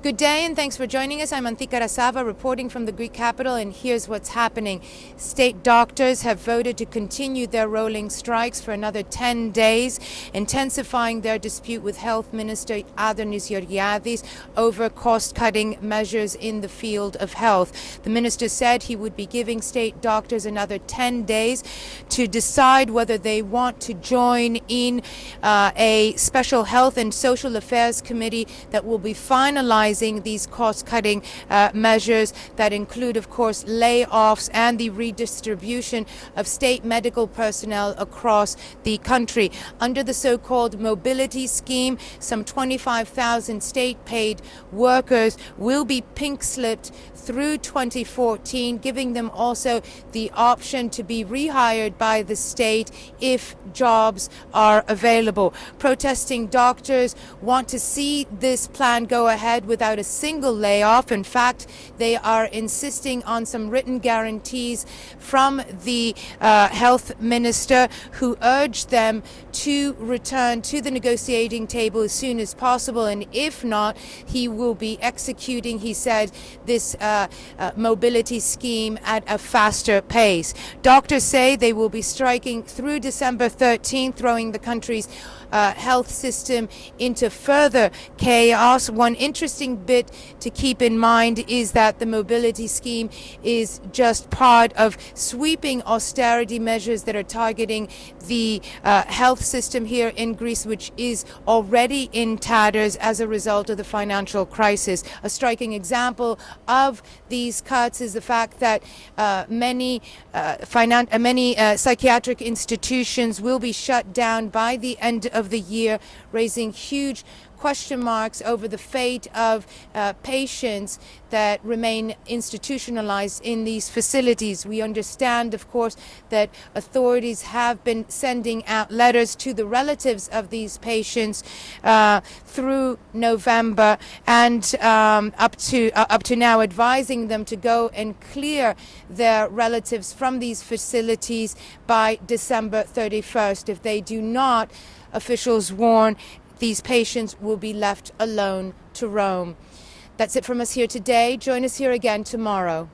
Good day and thanks for joining us. I'm Antika Rasava reporting from the Greek capital, and here's what's happening. State doctors have voted to continue their rolling strikes for another 10 days, intensifying their dispute with Health Minister Adonis Georgiadis over cost-cutting measures in the field of health. The minister said he would be giving state doctors another 10 days to decide whether they want to join in a special health and social affairs committee that will be finalized these cost-cutting measures that include, of course, layoffs and the redistribution of state medical personnel across the country. Under the so-called mobility scheme, some 25,000 state-paid workers will be pink-slipped through 2014, giving them also the option to be rehired by the state if jobs are available. Protesting doctors want to see this plan go ahead without a single layoff. In fact, they are insisting on some written guarantees from the health minister, who urged them to return to the negotiating table as soon as possible, and if not, he will be executing, he said, this mobility scheme at a faster pace. Doctors say they will be striking through December 13th, throwing the country's health system into further chaos. One interesting bit to keep in mind is that the mobility scheme is just part of sweeping austerity measures that are targeting the health system here in Greece, which is already in tatters as a result of the financial crisis. A striking example of these cuts is the fact that many psychiatric institutions will be shut down by the end of the year, raising huge question marks over the fate of patients that remain institutionalized in these facilities. We understand, of course, that authorities have been sending out letters to the relatives of these patients through November and up to now, advising them to go and clear their relatives from these facilities by December 31st. If they do not, officials warn, these patients will be left alone to roam. That's it from us here today. Join us here again tomorrow.